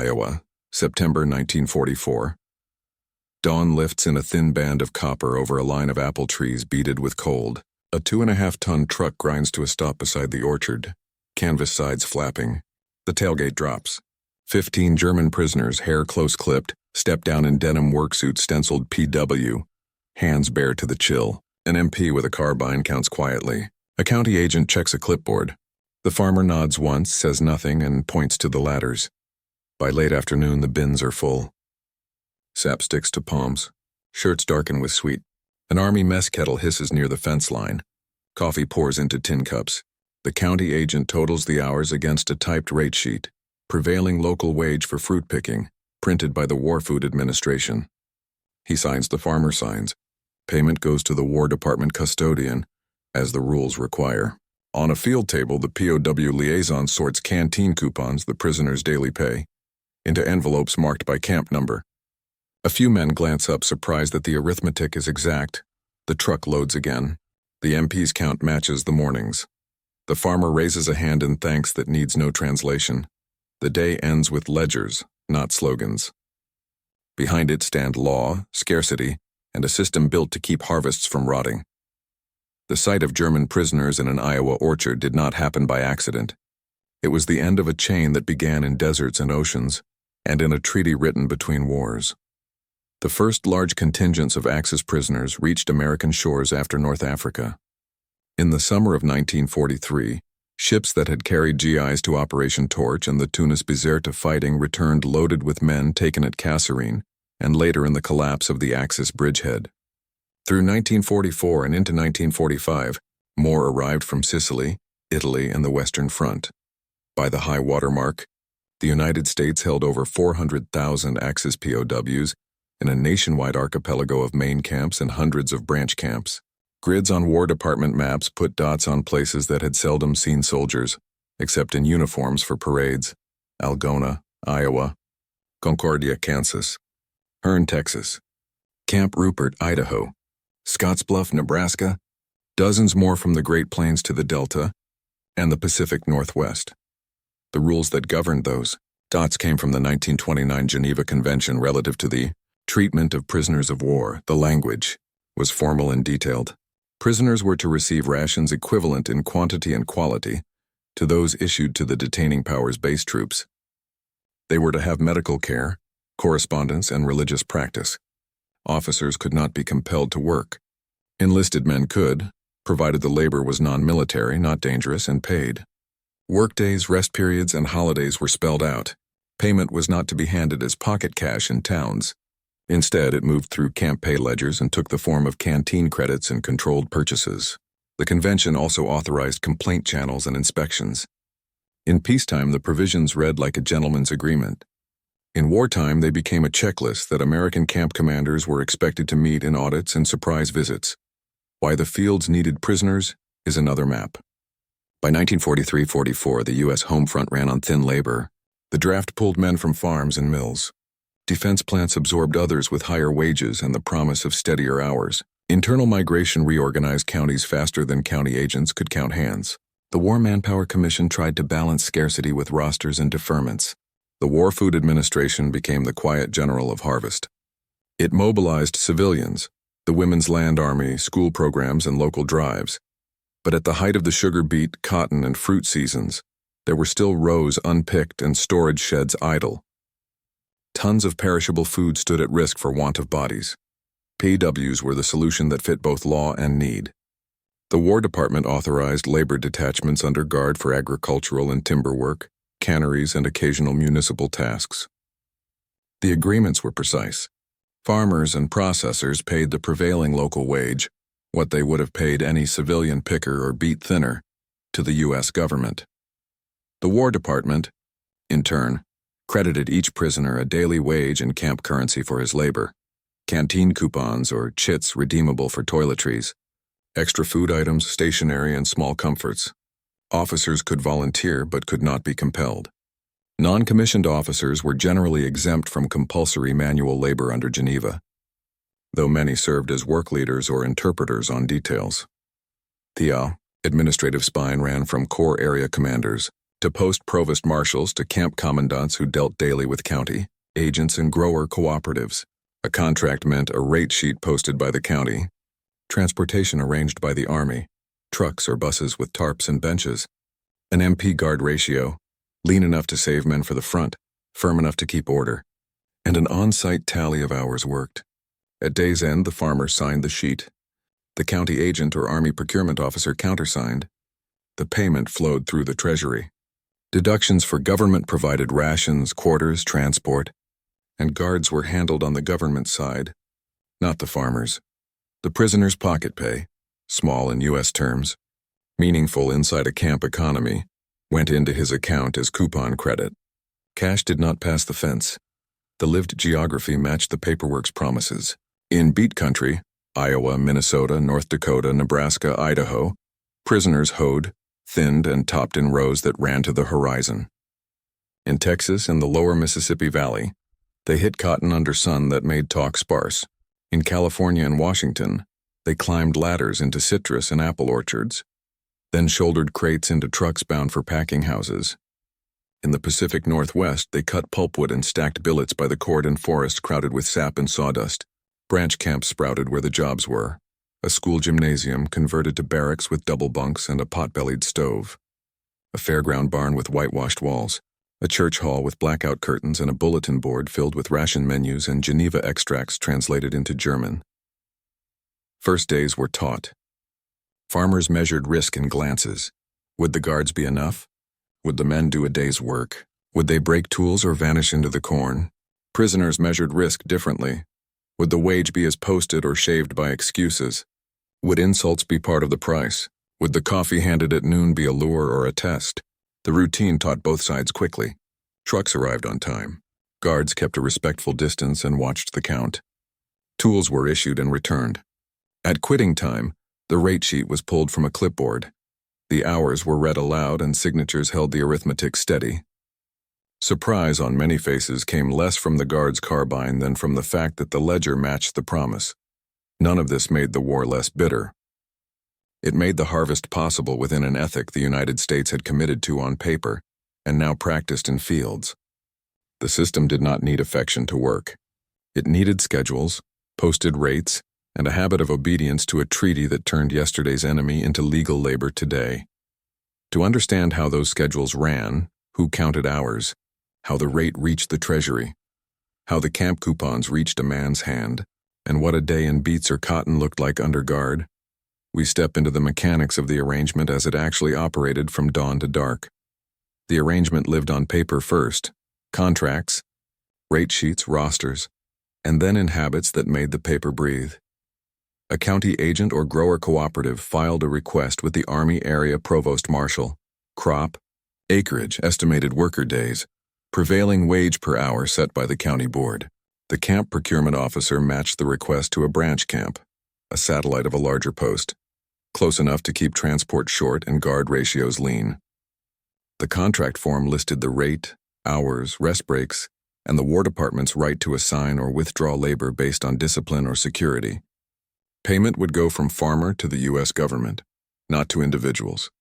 Iowa, September 1944. Dawn lifts in a thin band of copper over a line of apple trees beaded with cold. A 2.5-ton truck grinds to a stop beside the orchard, canvas sides flapping. The tailgate drops. 15 German prisoners, hair close-clipped, step down in denim worksuits stenciled PW, hands bare to the chill. An MP with a carbine counts quietly. A county agent checks a clipboard. The farmer nods once, says nothing, and points to the ladders. By late afternoon, the bins are full. Sap sticks to palms. Shirts darken with sweat. An army mess kettle hisses near the fence line. Coffee pours into tin cups. The county agent totals the hours against a typed rate sheet. Prevailing local wage for fruit picking, printed by the War Food Administration. He signs the farmer signs. Payment goes to the War Department custodian, as the rules require. On a field table, the POW liaison sorts canteen coupons, the prisoners' daily pay, into envelopes marked by camp number. A few men glance up, surprised that the arithmetic is exact. The truck loads again. The MP's count matches the morning's. The farmer raises a hand in thanks that needs no translation. The day ends with ledgers, not slogans. Behind it stand law, scarcity, and a system built to keep harvests from rotting. The sight of German prisoners in an Iowa orchard did not happen by accident. It was the end of a chain that began in deserts and oceans, and in a treaty written between wars. The first large contingents of Axis prisoners reached American shores after North Africa. In the summer of 1943, ships that had carried GIs to Operation Torch and the Tunis Bizerte fighting returned loaded with men taken at Kasserine, and later in the collapse of the Axis bridgehead. Through 1944 and into 1945, more arrived from Sicily, Italy, and the Western Front. By the high water mark, the United States held over 400,000 Axis POWs in a nationwide archipelago of main camps and hundreds of branch camps. Grids on War Department maps put dots on places that had seldom seen soldiers, except in uniforms for parades: Algona, Iowa; Concordia, Kansas; Hearne, Texas; Camp Rupert, Idaho; Scottsbluff, Nebraska; dozens more from the Great Plains to the Delta, and the Pacific Northwest. The rules that governed those dots came from the 1929 Geneva Convention relative to the treatment of prisoners of war. The language was formal and detailed. Prisoners were to receive rations equivalent in quantity and quality to those issued to the detaining power's base troops. They were to have medical care, correspondence, and religious practice. Officers could not be compelled to work. Enlisted men could, provided the labor was non-military, not dangerous, and paid. Workdays, rest periods, and holidays were spelled out. Payment was not to be handed as pocket cash in towns. Instead, it moved through camp pay ledgers and took the form of canteen credits and controlled purchases. The convention also authorized complaint channels and inspections. In peacetime, the provisions read like a gentleman's agreement. In wartime, they became a checklist that American camp commanders were expected to meet in audits and surprise visits. Why the fields needed prisoners is another map. By 1943-44, the U.S. home front ran on thin labor. The draft pulled men from farms and mills. Defense plants absorbed others with higher wages and the promise of steadier hours. Internal migration reorganized counties faster than county agents could count hands. The War Manpower Commission tried to balance scarcity with rosters and deferments. The War Food Administration became the quiet general of harvest. It mobilized civilians, the Women's Land Army, school programs, and local drives. But at the height of the sugar beet, cotton, and fruit seasons, there were still rows unpicked and storage sheds idle. Tons of perishable food stood at risk for want of bodies. POWs were the solution that fit both law and need. The War Department authorized labor detachments under guard for agricultural and timber work, canneries, and occasional municipal tasks. The agreements were precise. Farmers and processors paid the prevailing local wage, what they would have paid any civilian picker or beet thinner, to the U.S. government. The War Department, in turn, credited each prisoner a daily wage in camp currency for his labor, canteen coupons or chits redeemable for toiletries, extra food items, stationery, and small comforts. Officers could volunteer but could not be compelled. Non-commissioned officers were generally exempt from compulsory manual labor under Geneva, though many served as work leaders or interpreters on details. The administrative spine ran from corps area commanders, to post provost marshals to camp commandants who dealt daily with county, agents, and grower cooperatives. A contract meant a rate sheet posted by the county, transportation arranged by the Army, trucks or buses with tarps and benches, an MP guard ratio, lean enough to save men for the front, firm enough to keep order, and an on-site tally of hours worked. At day's end, the farmer signed the sheet. The county agent or Army procurement officer countersigned. The payment flowed through the treasury. Deductions for government-provided rations, quarters, transport, and guards were handled on the government side, not the farmers. The prisoner's pocket pay, small in U.S. terms, meaningful inside a camp economy, went into his account as coupon credit. Cash did not pass the fence. The lived geography matched the paperwork's promises. In beet country, Iowa, Minnesota, North Dakota, Nebraska, Idaho, prisoners hoed, thinned, and topped in rows that ran to the horizon. In Texas and the lower Mississippi Valley, they hit cotton under sun that made talk sparse. In California and Washington, they climbed ladders into citrus and apple orchards, then shouldered crates into trucks bound for packing houses. In the Pacific Northwest, they cut pulpwood and stacked billets by the cordon forest crowded with sap and sawdust. Branch camps sprouted where the jobs were. A school gymnasium converted to barracks with double bunks and a pot-bellied stove. A fairground barn with whitewashed walls. A church hall with blackout curtains and a bulletin board filled with ration menus and Geneva extracts translated into German. First days were taught. Farmers measured risk in glances. Would the guards be enough? Would the men do a day's work? Would they break tools or vanish into the corn? Prisoners measured risk differently. Would the wage be as posted or shaved by excuses? Would insults be part of the price? Would the coffee handed at noon be a lure or a test? The routine taught both sides quickly. Trucks arrived on time. Guards kept a respectful distance and watched the count. Tools were issued and returned. At quitting time, the rate sheet was pulled from a clipboard. The hours were read aloud and signatures held the arithmetic steady. Surprise on many faces came less from the guard's carbine than from the fact that the ledger matched the promise. None of this made the war less bitter. It made the harvest possible within an ethic the United States had committed to on paper and now practiced in fields. The system did not need affection to work. It needed schedules, posted rates, and a habit of obedience to a treaty that turned yesterday's enemy into legal labor today. To understand how those schedules ran, who counted hours, how the rate reached the treasury, how the camp coupons reached a man's hand, and what a day in beets or cotton looked like under guard, we step into the mechanics of the arrangement as it actually operated from dawn to dark. The arrangement lived on paper first, contracts, rate sheets, rosters, and then in habits that made the paper breathe. A county agent or grower cooperative filed a request with the Army Area Provost Marshal, crop, acreage, estimated worker days, prevailing wage per hour set by the county board. The camp procurement officer matched the request to a branch camp, a satellite of a larger post, close enough to keep transport short and guard ratios lean. The contract form listed the rate, hours, rest breaks, and the War Department's right to assign or withdraw labor based on discipline or security. Payment would go from farmer to the U.S. government, not to individuals.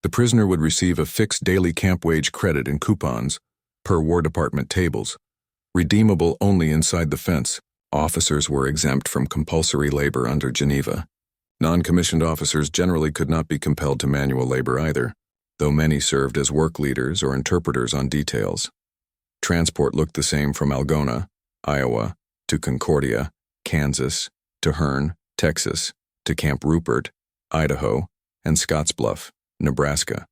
The prisoner would receive a fixed daily camp wage credit in coupons, per War Department tables, redeemable only inside the fence. Officers were exempt from compulsory labor under Geneva. Non-commissioned officers generally could not be compelled to manual labor either, though many served as work leaders or interpreters on details. Transport looked the same from Algona, Iowa, to Concordia, Kansas, to Hearne, Texas, to Camp Rupert, Idaho, and Scottsbluff, Nebraska.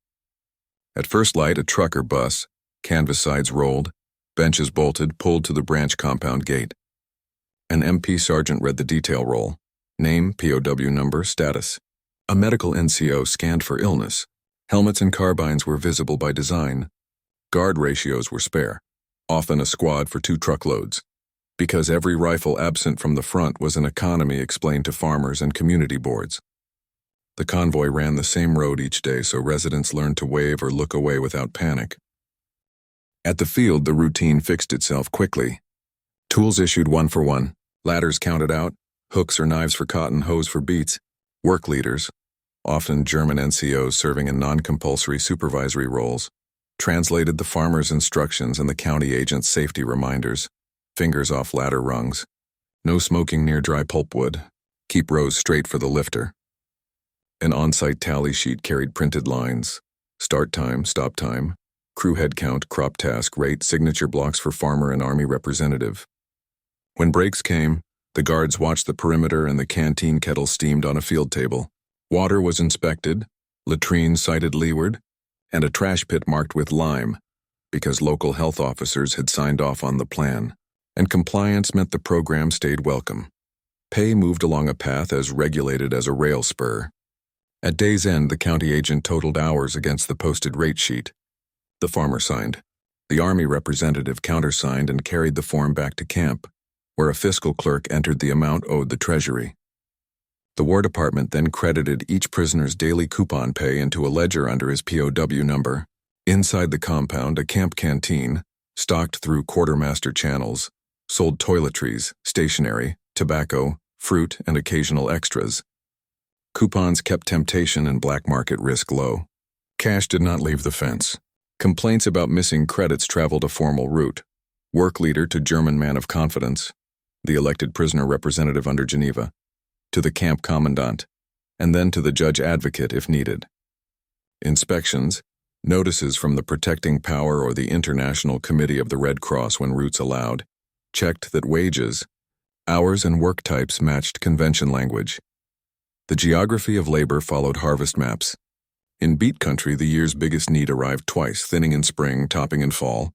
At first light, a truck or bus, canvas sides rolled, benches bolted, pulled to the branch compound gate. An MP sergeant read the detail roll. Name, POW number, status. A medical NCO scanned for illness. Helmets and carbines were visible by design. Guard ratios were spare, often a squad for 2 truckloads. Because every rifle absent from the front was an economy explained to farmers and community boards. The convoy ran the same road each day so residents learned to wave or look away without panic. At the field, the routine fixed itself quickly. Tools issued 1 for 1, ladders counted out, hooks or knives for cotton, hoes for beets. Work leaders, often German NCOs serving in non-compulsory supervisory roles, translated the farmer's instructions and the county agent's safety reminders. Fingers off ladder rungs. No smoking near dry pulpwood. Keep rows straight for the lifter. An on-site tally sheet carried printed lines. Start time, stop time, crew head count, crop task, rate, signature blocks for farmer and army representative. When breaks came, the guards watched the perimeter and the canteen kettle steamed on a field table. Water was inspected, latrines sited leeward, and a trash pit marked with lime, because local health officers had signed off on the plan, and compliance meant the program stayed welcome. Pay moved along a path as regulated as a rail spur. At day's end, the county agent totaled hours against the posted rate sheet. The farmer signed. The Army representative countersigned and carried the form back to camp, where a fiscal clerk entered the amount owed the Treasury. The War Department then credited each prisoner's daily coupon pay into a ledger under his POW number. Inside the compound, a camp canteen, stocked through quartermaster channels, sold toiletries, stationery, tobacco, fruit, and occasional extras. Coupons kept temptation and black market risk low. Cash did not leave the fence. Complaints about missing credits traveled a formal route. Work leader to German man of confidence, the elected prisoner representative under Geneva, to the camp commandant, and then to the judge advocate if needed. Inspections, notices from the protecting power or the International Committee of the Red Cross when routes allowed, checked that wages, hours, and work types matched convention language. The geography of labor followed harvest maps. In beet country, the year's biggest need arrived twice, thinning in spring, topping in fall.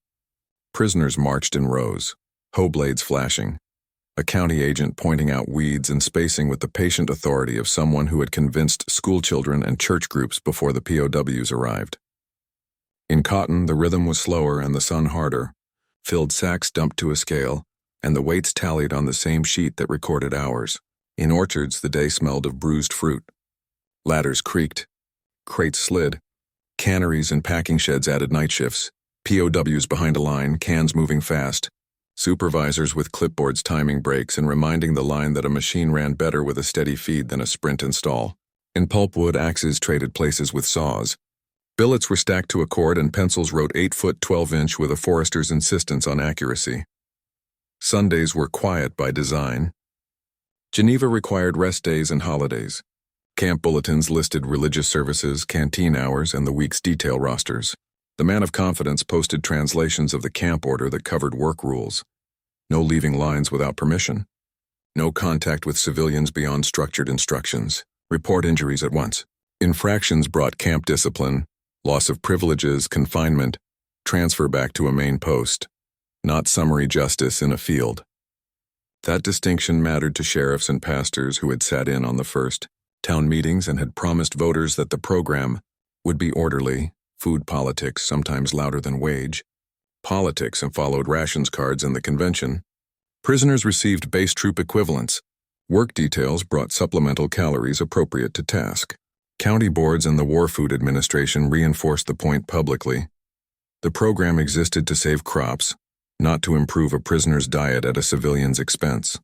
Prisoners marched in rows, hoe blades flashing, a county agent pointing out weeds and spacing with the patient authority of someone who had convinced schoolchildren and church groups before the POWs arrived. In cotton, the rhythm was slower and the sun harder, filled sacks dumped to a scale, and the weights tallied on the same sheet that recorded hours. In orchards, the day smelled of bruised fruit. Ladders creaked, crates slid, canneries and packing sheds added night shifts, POWs behind a line, cans moving fast, supervisors with clipboards timing breaks and reminding the line that a machine ran better with a steady feed than a sprint install. In pulpwood, axes traded places with saws. Billets were stacked to a cord and pencils wrote 8-foot 12-inch with a forester's insistence on accuracy. Sundays were quiet by design. Geneva required rest days and holidays. Camp bulletins listed religious services, canteen hours, and the week's detail rosters. The man of confidence posted translations of the camp order that covered work rules. No leaving lines without permission. No contact with civilians beyond structured instructions. Report injuries at once. Infractions brought camp discipline, loss of privileges, confinement, transfer back to a main post. Not summary justice in a field. That distinction mattered to sheriffs and pastors who had sat in on the first town meetings and had promised voters that the program would be orderly, food politics sometimes louder than wage, politics and followed rations cards in the convention. Prisoners received base troop equivalents. Work details brought supplemental calories appropriate to task. County boards and the War Food Administration reinforced the point publicly. The program existed to save crops, not to improve a prisoner's diet at a civilian's expense.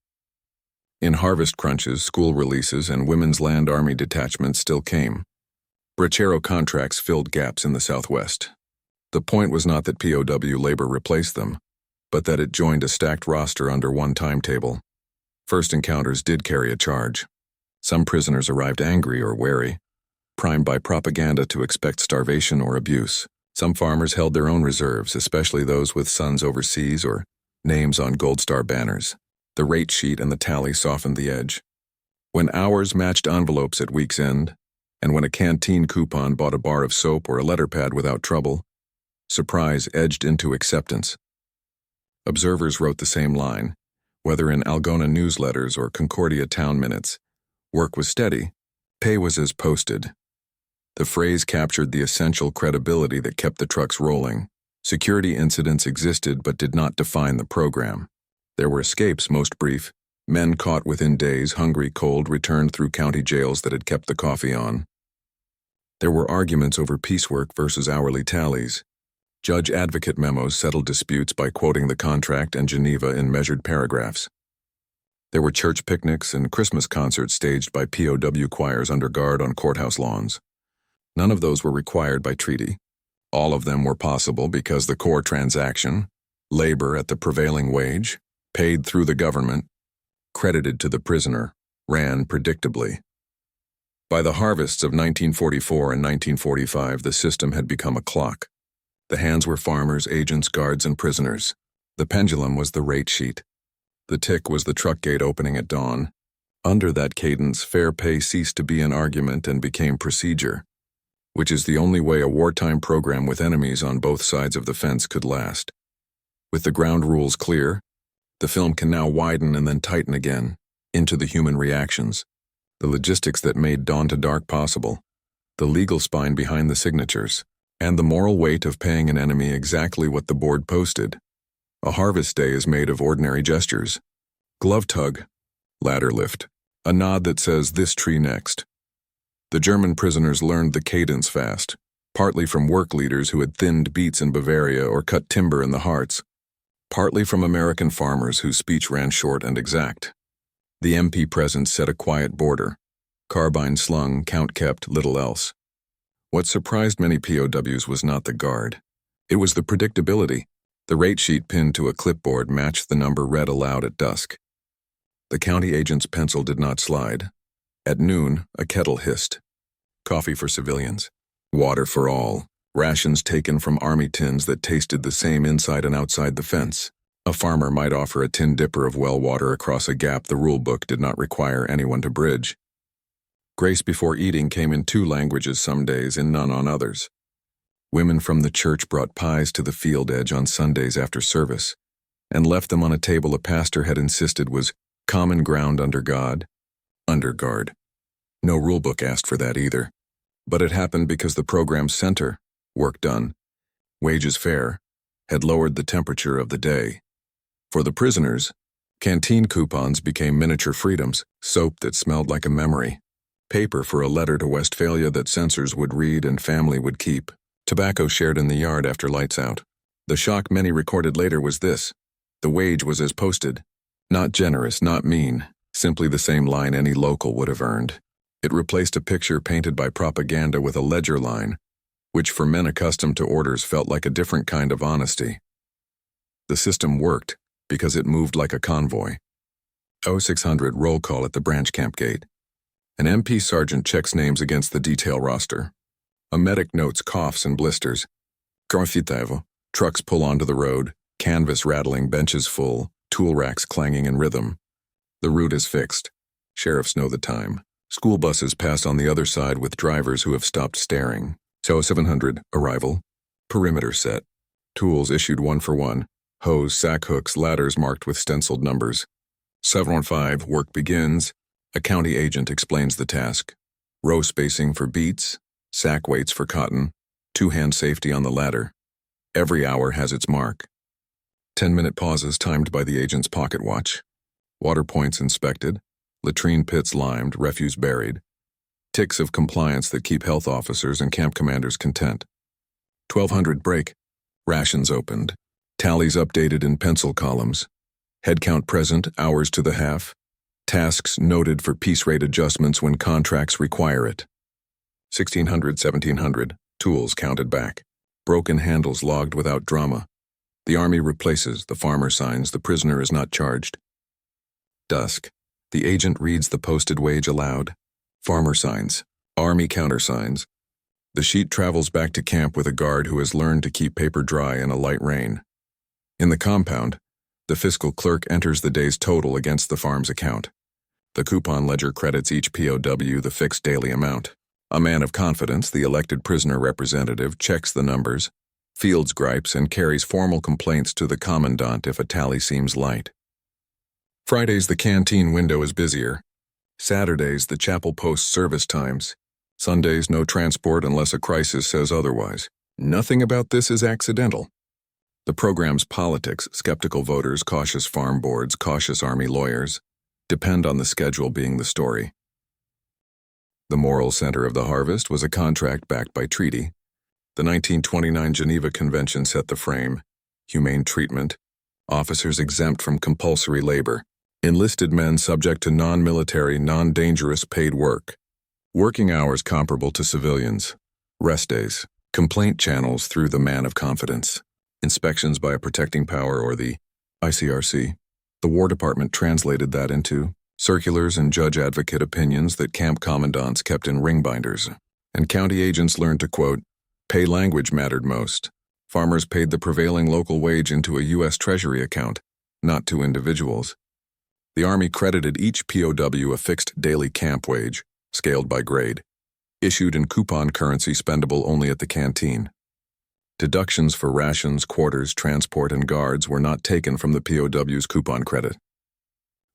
In harvest crunches, school releases, and Women's Land Army detachments still came. Bracero contracts filled gaps in the Southwest. The point was not that POW labor replaced them, but that it joined a stacked roster under one timetable. First encounters did carry a charge. Some prisoners arrived angry or wary, primed by propaganda to expect starvation or abuse. Some farmers held their own reserves, especially those with sons overseas or names on Gold Star banners. The rate sheet and the tally softened the edge. When hours matched envelopes at week's end, and when a canteen coupon bought a bar of soap or a letter pad without trouble, surprise edged into acceptance. Observers wrote the same line, whether in Algona newsletters or Concordia town minutes. Work was steady, pay was as posted. The phrase captured the essential credibility that kept the trucks rolling. Security incidents existed but did not define the program. There were escapes, most brief. Men caught within days, hungry, cold, returned through county jails that had kept the coffee on. There were arguments over piecework versus hourly tallies. Judge-advocate memos settled disputes by quoting the contract and Geneva in measured paragraphs. There were church picnics and Christmas concerts staged by POW choirs under guard on courthouse lawns. None of those were required by treaty. All of them were possible because the core transaction, labor at the prevailing wage, paid through the government, credited to the prisoner, ran predictably. By the harvests of 1944 and 1945, the system had become a clock. The hands were farmers, agents, guards, and prisoners. The pendulum was the rate sheet. The tick was the truck gate opening at dawn. Under that cadence, fair pay ceased to be an argument and became procedure, which is the only way a wartime program with enemies on both sides of the fence could last. With the ground rules clear, the film can now widen and then tighten again, into the human reactions, the logistics that made dawn to dark possible, the legal spine behind the signatures, and the moral weight of paying an enemy exactly what the board posted. A harvest day is made of ordinary gestures. Glove tug, ladder lift, a nod that says this tree next. The German prisoners learned the cadence fast, partly from work leaders who had thinned beets in Bavaria or cut timber in the Harz, partly from American farmers whose speech ran short and exact. The MP presence set a quiet border. Carbine slung, count kept, little else. What surprised many POWs was not the guard. It was the predictability. The rate sheet pinned to a clipboard matched the number read aloud at dusk. The county agent's pencil did not slide. At noon, a kettle hissed. Coffee for civilians. Water for all. Rations taken from army tins that tasted the same inside and outside the fence. A farmer might offer a tin dipper of well water across a gap the rule book did not require anyone to bridge. Grace before eating came in 2 languages some days and none on others. Women from the church brought pies to the field edge on Sundays after service, and left them on a table a pastor had insisted was common ground under God. Under guard. No rulebook asked for that either. But it happened because the program's center, work done, wages fair, had lowered the temperature of the day. For the prisoners, canteen coupons became miniature freedoms, soap that smelled like a memory, paper for a letter to Westphalia that censors would read and family would keep, tobacco shared in the yard after lights out. The shock many recorded later was this: the wage was as posted. Not generous, not mean, simply the same line any local would have earned. It replaced a picture painted by propaganda with a ledger line, which for men accustomed to orders felt like a different kind of honesty. The system worked because it moved like a convoy. 0600 roll call at the branch camp gate. An MP sergeant checks names against the detail roster. A medic notes coughs and blisters. Trucks pull onto the road, canvas rattling, benches full, tool racks clanging in rhythm. The route is fixed. Sheriffs know the time. School buses pass on the other side with drivers who have stopped staring. 0700 arrival. Perimeter set. Tools issued 1 for 1. Hose, sack hooks, ladders marked with stenciled numbers. 7:05 work begins. A county agent explains the task. Row spacing for beets, sack weights for cotton, 2-hand safety on the ladder. Every hour has its mark. 10-minute pauses timed by the agent's pocket watch. Water points inspected, latrine pits limed, refuse buried. Ticks of compliance that keep health officers and camp commanders content. 1200 break. Rations opened. Tallies updated in pencil columns. Head count present, hours to the half. Tasks noted for piece rate adjustments when contracts require it. 1600, 1700. Tools counted back. Broken handles logged without drama. The army replaces, the farmer signs, the prisoner is not charged. Dusk. The agent reads the posted wage aloud. Farmer signs. Army countersigns. The sheet travels back to camp with a guard who has learned to keep paper dry in a light rain. In the compound, the fiscal clerk enters the day's total against the farm's account. The coupon ledger credits each POW the fixed daily amount. A man of confidence, the elected prisoner representative, checks the numbers, fields gripes, and carries formal complaints to the commandant if a tally seems light. Fridays the canteen window is busier. Saturdays the chapel posts service times. Sundays no transport unless a crisis says otherwise. Nothing about this is accidental. The program's politics, skeptical voters, cautious farm boards, cautious army lawyers, depend on the schedule being the story. The moral center of the harvest was a contract backed by treaty. The 1929 Geneva Convention set the frame: humane treatment, officers exempt from compulsory labor, enlisted men subject to non-military, non-dangerous paid work, working hours comparable to civilians, rest days, Complaint channels through the man of confidence. Inspections by a protecting power or the ICRC. The War Department translated that into circulars and judge advocate opinions that camp commandants kept in ring binders. And county agents learned to, quote, pay language mattered most. Farmers paid the prevailing local wage into a U.S. Treasury account, not to individuals. The Army credited each POW a fixed daily camp wage, scaled by grade, issued in coupon currency spendable only at the canteen. Deductions for rations, quarters, transport, and guards were not taken from the POW's coupon credit.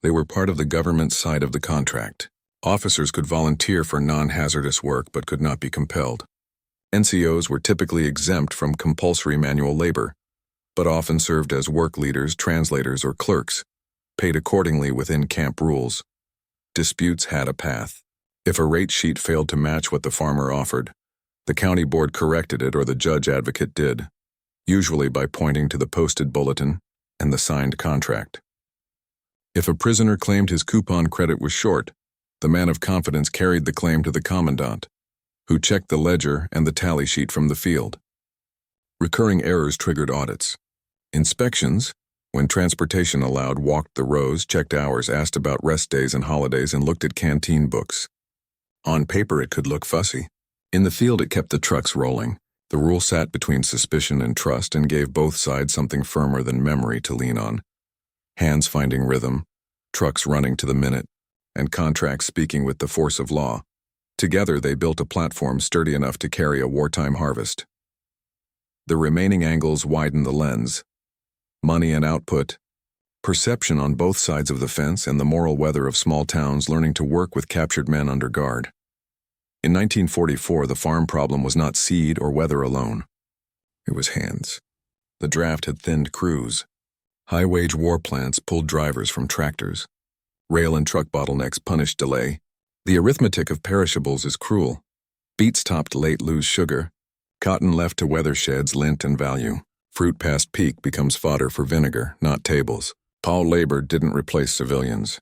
They were part of the government side of the contract. Officers could volunteer for non-hazardous work but could not be compelled. NCOs were typically exempt from compulsory manual labor, but often served as work leaders, translators, or clerks, paid accordingly within camp rules. Disputes had a path. If a rate sheet failed to match what the farmer offered, the county board corrected it or the judge advocate did, usually by pointing to the posted bulletin and the signed contract. If a prisoner claimed his coupon credit was short, the man of confidence carried the claim to the commandant, who checked the ledger and the tally sheet from the field. Recurring errors triggered audits. Inspections, when transportation allowed, walked the rows, checked hours, asked about rest days and holidays, and looked at canteen books. On paper it could look fussy. In the field it kept the trucks rolling. The rule sat between suspicion and trust and gave both sides something firmer than memory to lean on. Hands finding rhythm, trucks running to the minute, and contracts speaking with the force of law. Together they built a platform sturdy enough to carry a wartime harvest. The remaining angles widened the lens. Money and output, perception on both sides of the fence, and the moral weather of small towns learning to work with captured men under guard. In 1944, the farm problem was not seed or weather alone. It was hands. The draft had thinned crews. High-wage war plants pulled drivers from tractors. Rail and truck bottlenecks punished delay. The arithmetic of perishables is cruel. Beets topped late lose sugar. Cotton left to weather sheds lint and value. Fruit past peak becomes fodder for vinegar, not tables. POW labor didn't replace civilians.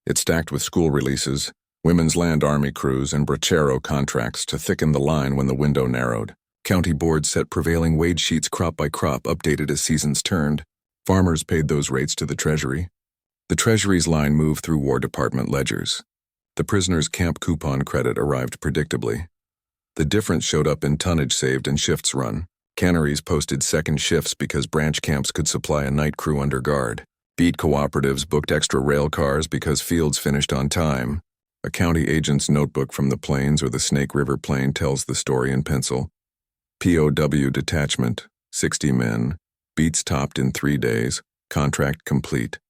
It stacked with school releases, Women's Land Army crews, and bracero contracts to thicken the line when the window narrowed. County boards set prevailing wage sheets crop by crop, updated as seasons turned. Farmers paid those rates to the Treasury. The Treasury's line moved through War Department ledgers. The prisoner's camp coupon credit arrived predictably. The difference showed up in tonnage saved and shifts run. Canneries posted second shifts because branch camps could supply a night crew under guard. Beet cooperatives booked extra rail cars because fields finished on time. A county agent's notebook from the plains or the Snake River Plain tells the story in pencil. POW detachment, 60 men, beets topped in 3 days, contract complete.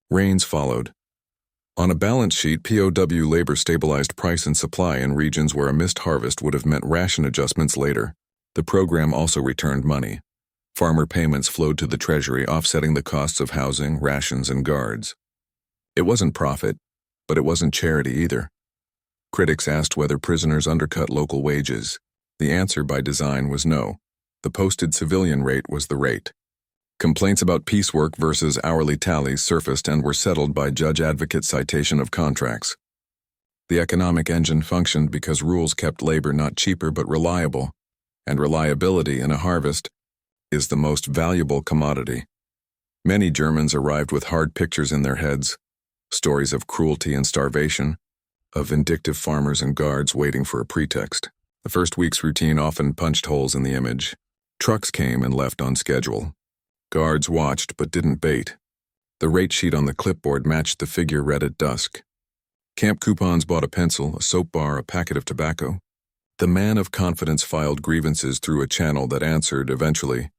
Rains followed. On a balance sheet, POW labor stabilized price and supply in regions where a missed harvest would have meant ration adjustments later. The program also returned money. Farmer payments flowed to the Treasury, offsetting the costs of housing, rations, and guards. It wasn't profit, but it wasn't charity either. Critics asked whether prisoners undercut local wages. The answer by design was no. The posted civilian rate was the rate. Complaints about piecework versus hourly tallies surfaced and were settled by judge-advocate citation of contracts. The economic engine functioned because rules kept labor not cheaper but reliable, and reliability in a harvest is the most valuable commodity. Many Germans arrived with hard pictures in their heads, stories of cruelty and starvation, of vindictive farmers and guards waiting for a pretext. The first week's routine often punched holes in the image. Trucks came and left on schedule. Guards watched but didn't bait. The rate sheet on the clipboard matched the figure read at dusk. Camp coupons bought a pencil, a soap bar, a packet of tobacco. The man of confidence filed grievances through a channel that answered, eventually,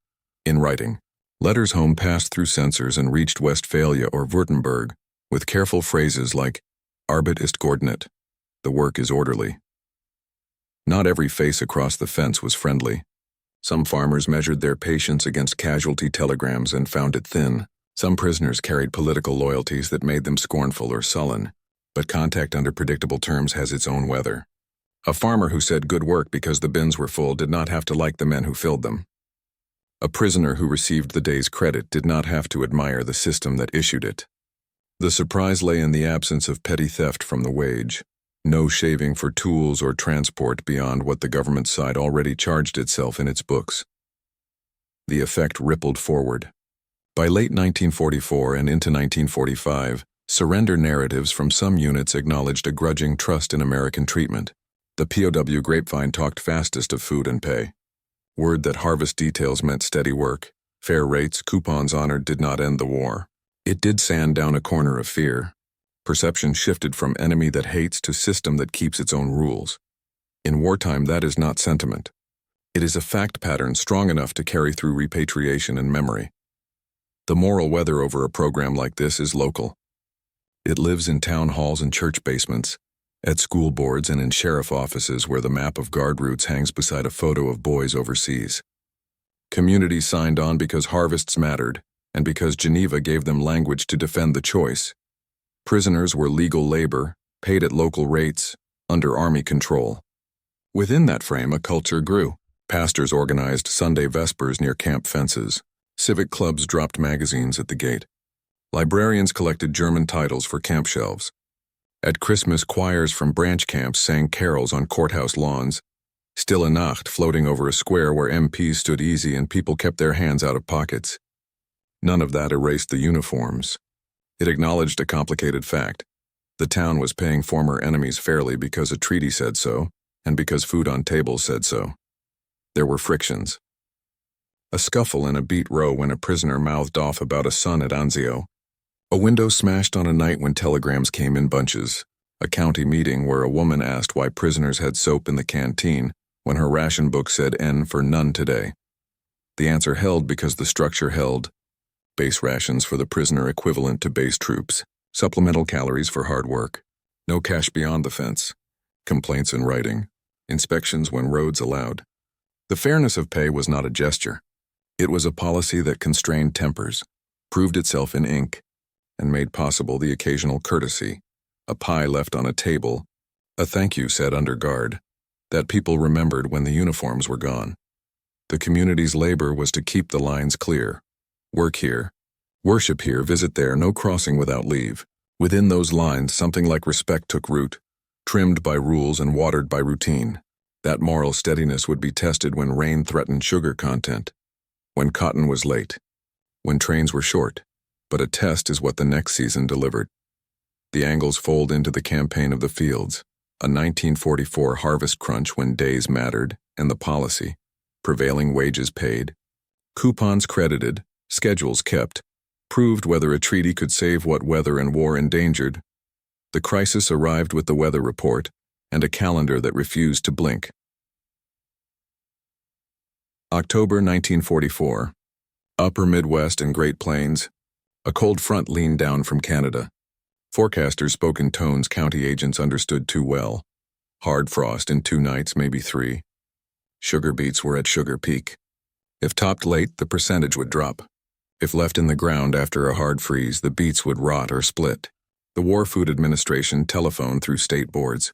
in writing. Letters home passed through censors and reached Westphalia or Württemberg, with careful phrases like, Arbeit ist geordnet, the work is orderly. Not every face across the fence was friendly. Some farmers measured their patience against casualty telegrams and found it thin. Some prisoners carried political loyalties that made them scornful or sullen. But contact under predictable terms has its own weather. A farmer who said good work because the bins were full did not have to like the men who filled them. A prisoner who received the day's credit did not have to admire the system that issued it. The surprise lay in the absence of petty theft from the wage. No shaving for tools or transport beyond what the government side already charged itself in its books. The effect rippled forward. By late 1944 and into 1945, surrender narratives from some units acknowledged a grudging trust in American treatment. The POW grapevine talked fastest of food and pay. Word that harvest details meant steady work, fair rates, coupons honored did not end the war. It did sand down a corner of fear. Perception shifted from enemy that hates to system that keeps its own rules. In wartime, that is not sentiment. It is a fact pattern strong enough to carry through repatriation and memory. The moral weather over a program like this is local. It lives in town halls and church basements, at school boards and in sheriff offices where the map of guard routes hangs beside a photo of boys overseas. Communities signed on because harvests mattered, and because Geneva gave them language to defend the choice. Prisoners were legal labor, paid at local rates, under Army control. Within that frame, a culture grew. Pastors organized Sunday vespers near camp fences. Civic clubs dropped magazines at the gate. Librarians collected German titles for camp shelves. At Christmas, choirs from branch camps sang carols on courthouse lawns. Stille Nacht floating over a square where MPs stood easy and people kept their hands out of pockets. None of that erased the uniforms. It acknowledged a complicated fact. The town was paying former enemies fairly because a treaty said so, and because food on tables said so. There were frictions. A scuffle in a beet row when a prisoner mouthed off about a son at Anzio. A window smashed on a night when telegrams came in bunches. A county meeting where a woman asked why prisoners had soap in the canteen when her ration book said N for none today. The answer held because the structure held. Base rations for the prisoner equivalent to base troops, supplemental calories for hard work, no cash beyond the fence, complaints in writing, inspections when roads allowed. The fairness of pay was not a gesture. It was a policy that constrained tempers, proved itself in ink, and made possible the occasional courtesy, a pie left on a table, a thank you said under guard, that people remembered when the uniforms were gone. The community's labor was to keep the lines clear. Work here, worship here, visit there, no crossing without leave. Within those lines, something like respect took root, trimmed by rules and watered by routine. That moral steadiness would be tested when rain threatened sugar content, when cotton was late, when trains were short, but a test is what the next season delivered. The angles fold into the campaign of the fields, a 1944 harvest crunch when days mattered, and the policy, prevailing wages paid, coupons credited, schedules kept, proved whether a treaty could save what weather and war endangered. The crisis arrived with the weather report and a calendar that refused to blink. October 1944. Upper Midwest and Great Plains. A cold front leaned down from Canada. Forecasters spoke in tones county agents understood too well. Hard frost in 2 nights, maybe 3. Sugar beets were at sugar peak. If topped late, the percentage would drop. If left in the ground after a hard freeze, the beets would rot or split. The War Food Administration telephoned through state boards.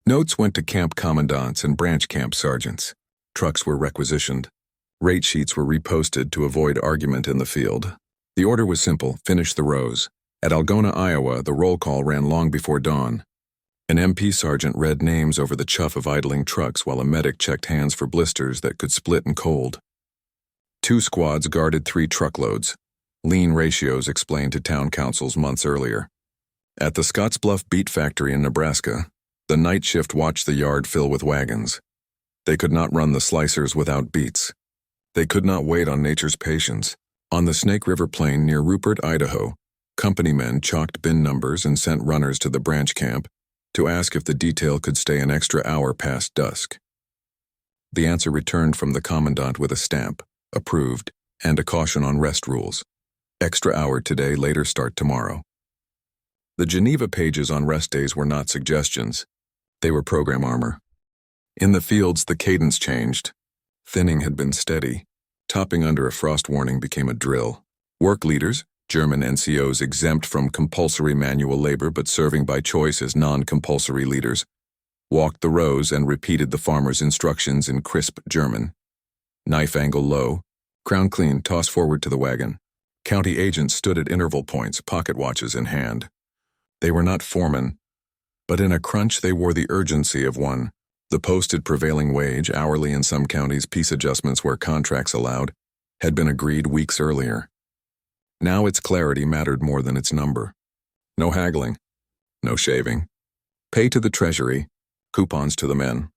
Notes went to camp commandants and branch camp sergeants. Trucks were requisitioned. Rate sheets were reposted to avoid argument in the field. The order was simple: finish the rows. At Algona, Iowa, the roll call ran long before dawn. An MP sergeant read names over the chuff of idling trucks while a medic checked hands for blisters that could split in cold. 2 squads guarded 3 truckloads. Lean ratios explained to town councils months earlier. At the Scottsbluff beet factory in Nebraska, the night shift watched the yard fill with wagons. They could not run the slicers without beets. They could not wait on nature's patience. On the Snake River Plain near Rupert, Idaho, company men chalked bin numbers and sent runners to the branch camp to ask if the detail could stay an extra hour past dusk. The answer returned from the commandant with a stamp, approved, and a caution on rest rules. Extra hour today, later start tomorrow. The Geneva pages on rest days were not suggestions. They were program armor. In the fields, the cadence changed. Thinning had been steady. Topping under a frost warning became a drill. Work leaders, German NCOs exempt from compulsory manual labor but serving by choice as non-compulsory leaders, walked the rows and repeated the farmer's instructions in crisp German. Knife angle low, crown clean, toss forward to the wagon. County agents stood at interval points, pocket watches in hand. They were not foremen. But in a crunch they wore the urgency of one. The posted prevailing wage, hourly in some counties, peace adjustments where contracts allowed, had been agreed weeks earlier. Now its clarity mattered more than its number. No haggling. No shaving. Pay to the treasury, coupons to the men.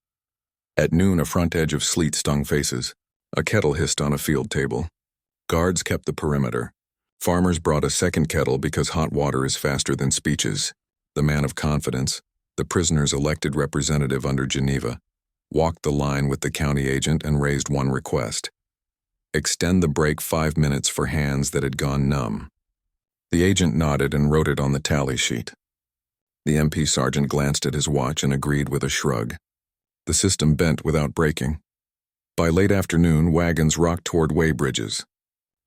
At noon a front edge of sleet stung faces. A kettle hissed on a field table. Guards kept the perimeter. Farmers brought a second kettle because hot water is faster than speeches. The man of confidence, the prisoner's elected representative under Geneva, walked the line with the county agent and raised one request. Extend the break 5 minutes for hands that had gone numb. The agent nodded and wrote it on the tally sheet. The MP sergeant glanced at his watch and agreed with a shrug. The system bent without breaking. By late afternoon, wagons rocked toward weighbridges.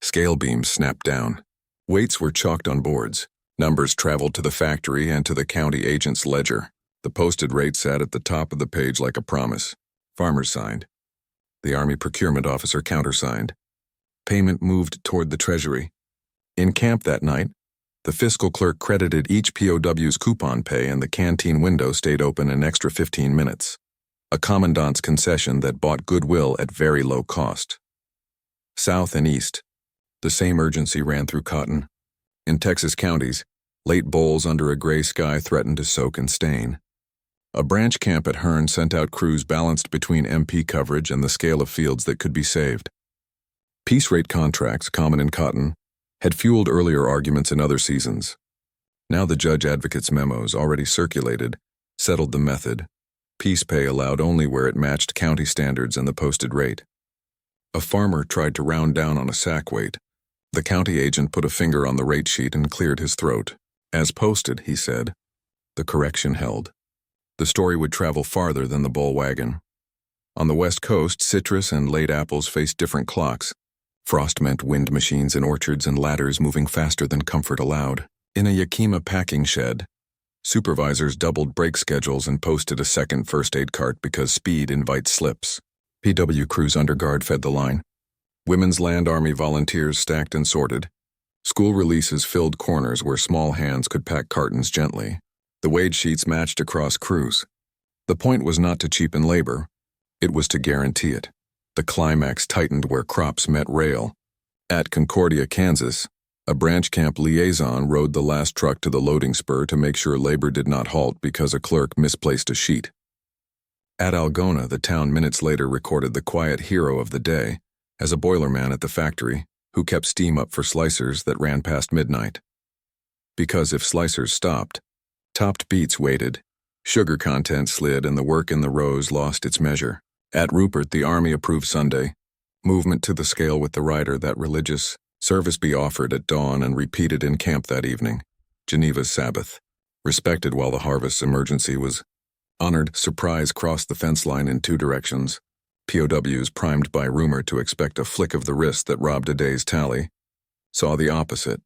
Scale beams snapped down. Weights were chalked on boards. Numbers traveled to the factory and to the county agent's ledger. The posted rate sat at the top of the page like a promise. Farmers signed. The Army procurement officer countersigned. Payment moved toward the treasury. In camp that night, the fiscal clerk credited each POW's coupon pay and the canteen window stayed open an extra 15 minutes. A commandant's concession that bought goodwill at very low cost. South and east, the same urgency ran through Cotton. In Texas counties, late bowls under a gray sky threatened to soak and stain. A branch camp at Hearne sent out crews balanced between MP coverage and the scale of fields that could be saved. Piece rate contracts, common in Cotton, had fueled earlier arguments in other seasons. Now the judge advocate's memos, already circulated, settled the method. Piece pay allowed only where it matched county standards and the posted rate. A farmer tried to round down on a sack weight. The county agent put a finger on the rate sheet and cleared his throat. As posted, he said. The correction held. The story would travel farther than the bull wagon. On the West Coast, citrus and late apples faced different clocks. Frost meant wind machines in orchards and ladders moving faster than comfort allowed. In a Yakima packing shed, supervisors doubled brake schedules and posted a second first aid cart because speed invites slips. PW crews under guard fed the line. Women's Land Army volunteers stacked and sorted. School releases filled corners where small hands could pack cartons gently. The wage sheets matched across crews. The point was not to cheapen labor. It was to guarantee it. The climax tightened where crops met rail. At Concordia, Kansas, a branch camp liaison rode the last truck to the loading spur to make sure labor did not halt because a clerk misplaced a sheet. At Algona, the town minutes later recorded the quiet hero of the day as a boilerman at the factory who kept steam up for slicers that ran past midnight. Because if slicers stopped, topped beets waited, sugar content slid and the work in the rows lost its measure. At Rupert, the Army approved Sunday. Movement to the scale with the rider that religious service be offered at dawn and repeated in camp that evening. Geneva's Sabbath. Respected while the harvest emergency was honored. Surprise crossed the fence line in 2 directions. POWs primed by rumor to expect a flick of the wrist that robbed a day's tally. Saw the opposite.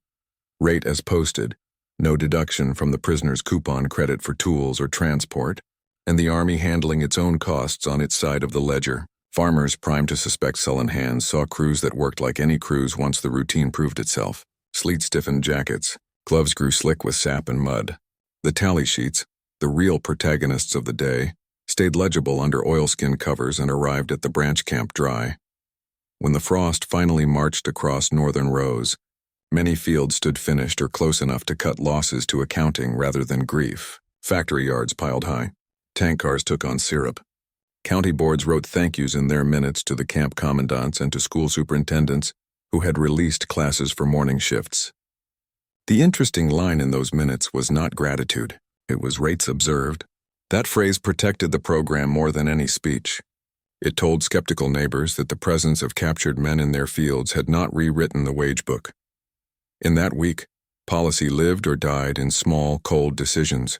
Rate as posted. No deduction from the prisoner's coupon credit for tools or transport. And the Army handling its own costs on its side of the ledger. Farmers, primed to suspect sullen hands, saw crews that worked like any crews once the routine proved itself. Sleet-stiffened jackets. Gloves grew slick with sap and mud. The tally sheets, the real protagonists of the day, stayed legible under oilskin covers and arrived at the branch camp dry. When the frost finally marched across northern rows, many fields stood finished or close enough to cut losses to accounting rather than grief. Factory yards piled high. Tank cars took on syrup. County boards wrote thank yous in their minutes to the camp commandants and to school superintendents who had released classes for morning shifts. The interesting line in those minutes was not gratitude. It was rates observed. That phrase protected the program more than any speech. It told skeptical neighbors that the presence of captured men in their fields had not rewritten the wage book. In that week, policy lived or died in small, cold decisions.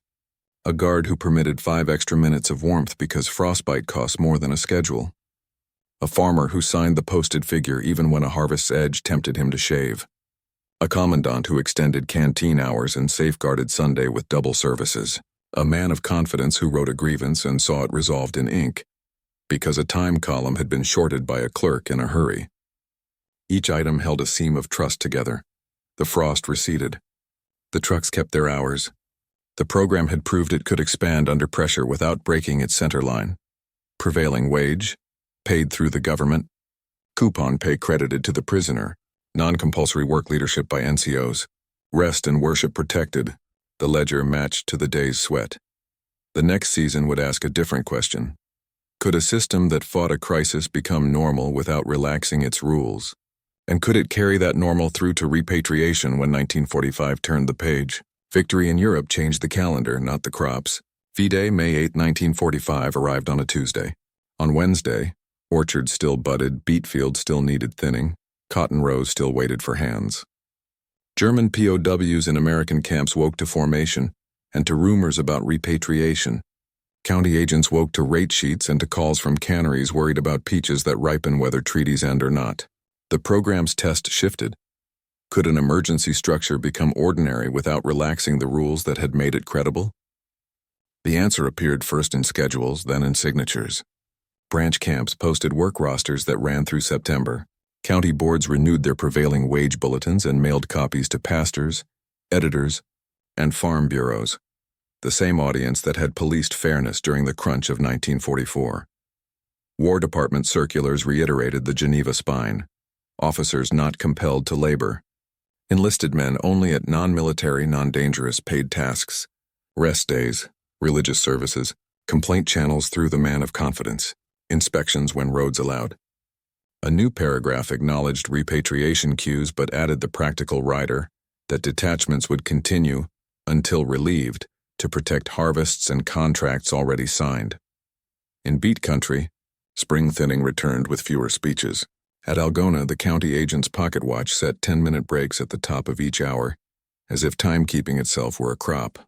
A guard who permitted 5 extra minutes of warmth because frostbite costs more than a schedule. A farmer who signed the posted figure even when a harvest's edge tempted him to shave. A commandant who extended canteen hours and safeguarded Sunday with double services. A man of confidence who wrote a grievance and saw it resolved in ink, because a time column had been shorted by a clerk in a hurry. Each item held a seam of trust together. The frost receded. The trucks kept their hours. The program had proved it could expand under pressure without breaking its center line. Prevailing wage, paid through the government, coupon pay credited to the prisoner, non-compulsory work leadership by NCOs, rest and worship protected, the ledger matched to the day's sweat. The next season would ask a different question. Could a system that fought a crisis become normal without relaxing its rules? And could it carry that normal through to repatriation when 1945 turned the page? Victory in Europe changed the calendar, not the crops. V-Day, May 8, 1945, arrived on a Tuesday. On Wednesday, orchards still budded, beet fields still needed thinning, cotton rows still waited for hands. German POWs in American camps woke to formation and to rumors about repatriation. County agents woke to rate sheets and to calls from canneries worried about peaches that ripen whether treaties end or not. The program's test shifted. Could an emergency structure become ordinary without relaxing the rules that had made it credible? The answer appeared first in schedules, then in signatures. Branch camps posted work rosters that ran through September. County boards renewed their prevailing wage bulletins and mailed copies to pastors, editors, and farm bureaus, the same audience that had policed fairness during the crunch of 1944. War Department circulars reiterated the Geneva spine: officers not compelled to labor, enlisted men only at non-military, non-dangerous paid tasks, rest days, religious services, complaint channels through the man of confidence, inspections when roads allowed. A new paragraph acknowledged repatriation queues but added the practical rider that detachments would continue, until relieved, to protect harvests and contracts already signed. In beet country, spring thinning returned with fewer speeches. At Algona, the county agent's pocket watch set 10-minute breaks at the top of each hour, as if timekeeping itself were a crop.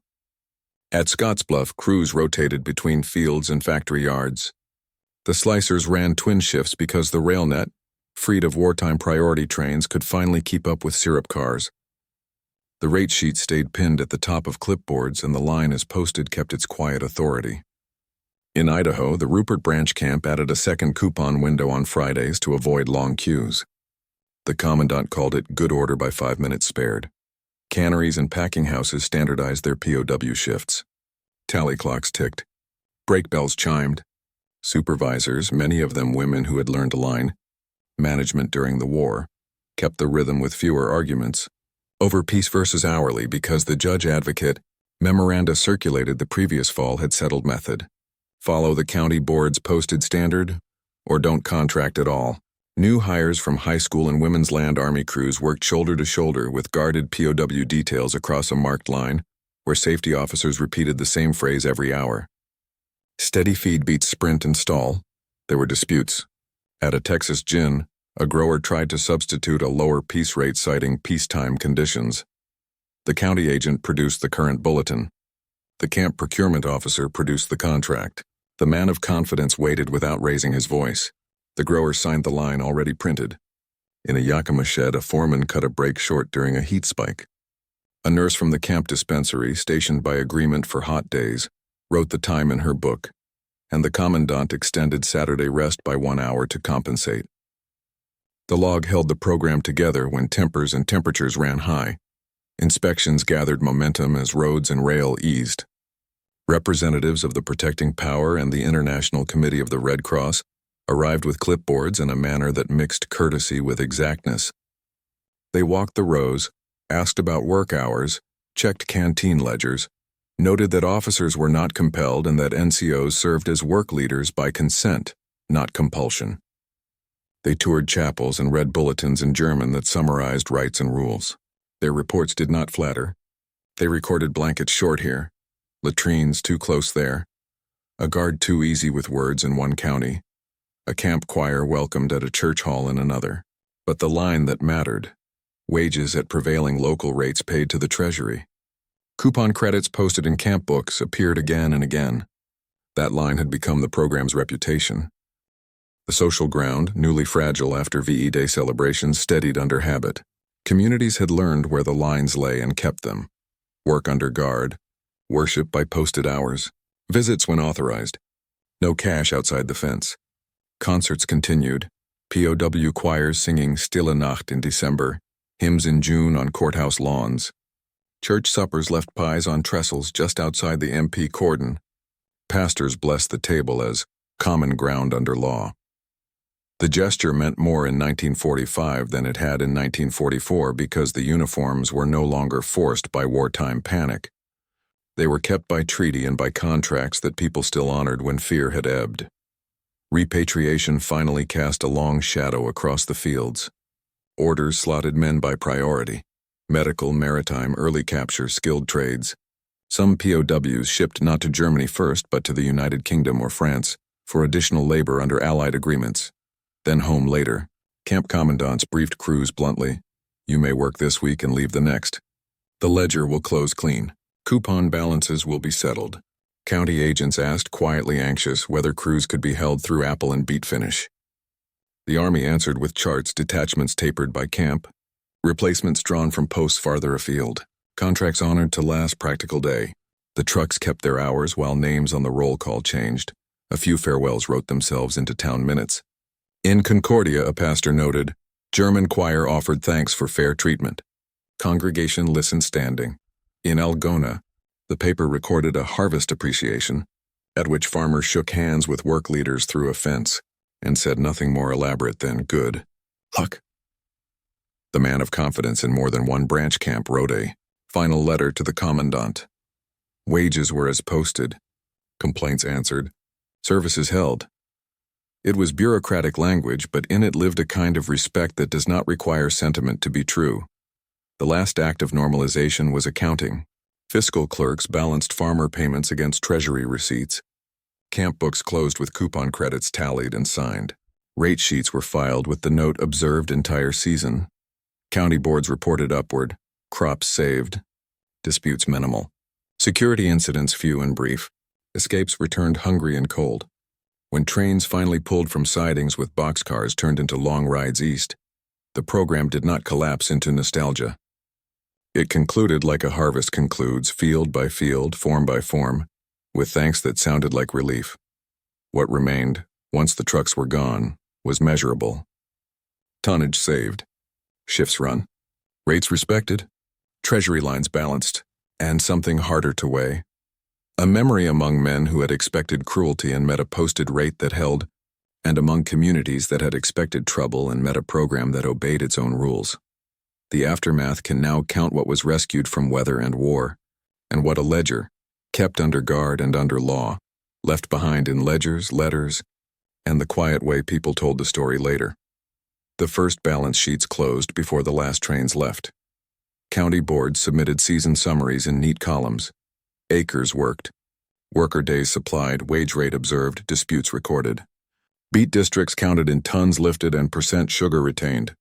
At Scottsbluff, crews rotated between fields and factory yards. The slicers ran twin shifts because the rail net, freed of wartime priority trains, could finally keep up with syrup cars. The rate sheet stayed pinned at the top of clipboards, and the line as posted kept its quiet authority. In Idaho, the Rupert branch camp added a second coupon window on Fridays to avoid long queues. The commandant called it good order by 5 minutes spared. Canneries and packing houses standardized their POW shifts. Tally clocks ticked. Brake bells chimed. Supervisors, many of them women who had learned to line management during the war, kept the rhythm with fewer arguments over piece versus hourly because the judge advocate memoranda circulated the previous fall had settled method. Follow the county board's posted standard, or don't contract at all. New hires from high school and women's land army crews worked shoulder to shoulder with guarded POW details across a marked line, where safety officers repeated the same phrase every hour. Steady feed beats sprint and stall. There were disputes. At a Texas gin, a grower tried to substitute a lower piece rate citing peacetime conditions. The county agent produced the current bulletin. The camp procurement officer produced the contract. The man of confidence waited without raising his voice. The grower signed the line already printed. In a Yakima shed, a foreman cut a break short during a heat spike. A nurse from the camp dispensary, stationed by agreement for hot days, wrote the time in her book, and the commandant extended Saturday rest by 1 hour to compensate. The log held the program together when tempers and temperatures ran high. Inspections gathered momentum as roads and rail eased. Representatives of the Protecting Power and the International Committee of the Red Cross arrived with clipboards in a manner that mixed courtesy with exactness. They walked the rows, asked about work hours, checked canteen ledgers, noted that officers were not compelled and that NCOs served as work leaders by consent, not compulsion. They toured chapels and read bulletins in German that summarized rights and rules. Their reports did not flatter. They recorded blankets short here, latrines too close there, a guard too easy with words in one county, a camp choir welcomed at a church hall in another. But the line that mattered: wages at prevailing local rates paid to the Treasury. Coupon credits posted in camp books appeared again and again. That line had become the program's reputation. The social ground, newly fragile after VE Day celebrations, steadied under habit. Communities had learned where the lines lay and kept them. Work under guard, worship by posted hours, visits when authorized. No cash outside the fence. Concerts continued, POW choirs singing Stille Nacht in December, hymns in June on courthouse lawns. Church suppers left pies on trestles just outside the MP cordon. Pastors blessed the table as common ground under law. The gesture meant more in 1945 than it had in 1944 because the uniforms were no longer forced by wartime panic. They were kept by treaty and by contracts that people still honored when fear had ebbed. Repatriation finally cast a long shadow across the fields. Orders slotted men by priority: medical, maritime, early capture, skilled trades. Some POWs shipped not to Germany first but to the United Kingdom or France for additional labor under Allied agreements. Then home later. Camp commandants briefed crews bluntly: "You may work this week and leave the next. The ledger will close clean. Coupon balances will be settled." County agents asked, quietly anxious, whether crews could be held through apple and beet finish. The Army answered with charts, detachments tapered by camp, replacements drawn from posts farther afield, contracts honored to last practical day. The trucks kept their hours while names on the roll call changed. A few farewells wrote themselves into town minutes. In Concordia, a pastor noted, German choir offered thanks for fair treatment. Congregation listened standing. In Algona, the paper recorded a harvest appreciation, at which farmers shook hands with work leaders through a fence and said nothing more elaborate than good luck. The man of confidence in more than one branch camp wrote a final letter to the commandant. Wages were as posted, complaints answered, services held. It was bureaucratic language, but in it lived a kind of respect that does not require sentiment to be true. The last act of normalization was accounting. Fiscal clerks balanced farmer payments against treasury receipts. Camp books closed with coupon credits tallied and signed. Rate sheets were filed with the note observed entire season. County boards reported upward. Crops saved. Disputes minimal. Security incidents few and brief. Escapes returned hungry and cold. When trains finally pulled from sidings with boxcars turned into long rides east, the program did not collapse into nostalgia. It concluded like a harvest concludes, field by field, form by form, with thanks that sounded like relief. What remained, once the trucks were gone, was measurable. Tonnage saved. Shifts run. Rates respected. Treasury lines balanced. And something harder to weigh. A memory among men who had expected cruelty and met a posted rate that held, and among communities that had expected trouble and met a program that obeyed its own rules. The aftermath can now count what was rescued from weather and war, and what a ledger, kept under guard and under law, left behind in ledgers, letters, and the quiet way people told the story later. The first balance sheets closed before the last trains left. County boards submitted season summaries in neat columns. Acres worked. Worker days supplied, wage rate observed, disputes recorded. Beet districts counted in tons lifted and % sugar retained.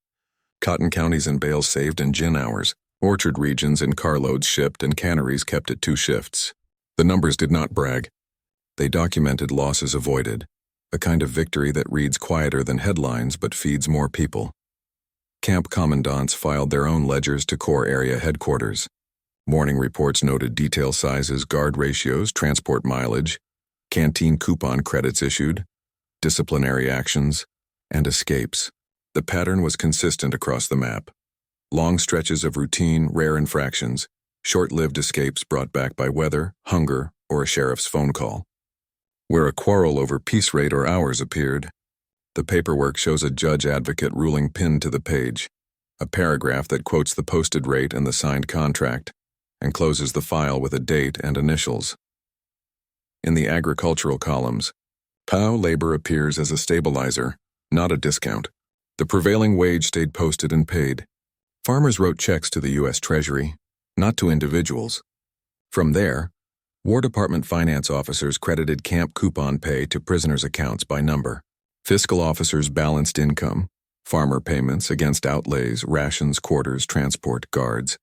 Cotton counties in bales saved and gin hours. Orchard regions in carloads shipped and canneries kept at 2 shifts. The numbers did not brag. They documented losses avoided, a kind of victory that reads quieter than headlines but feeds more people. Camp commandants filed their own ledgers to Corps area headquarters. Morning reports noted detail sizes, guard ratios, transport mileage, canteen coupon credits issued, disciplinary actions, and escapes. The pattern was consistent across the map. Long stretches of routine, rare infractions, short-lived escapes brought back by weather, hunger, or a sheriff's phone call. Where a quarrel over piece rate or hours appeared, the paperwork shows a judge-advocate ruling pinned to the page, a paragraph that quotes the posted rate and the signed contract, and closes the file with a date and initials. In the agricultural columns, POW labor appears as a stabilizer, not a discount. The prevailing wage stayed posted and paid. Farmers wrote checks to the U.S. Treasury, not to individuals. From there, War Department finance officers credited camp coupon pay to prisoners' accounts by number. Fiscal officers balanced income, farmer payments against outlays, rations, quarters, transport, guards.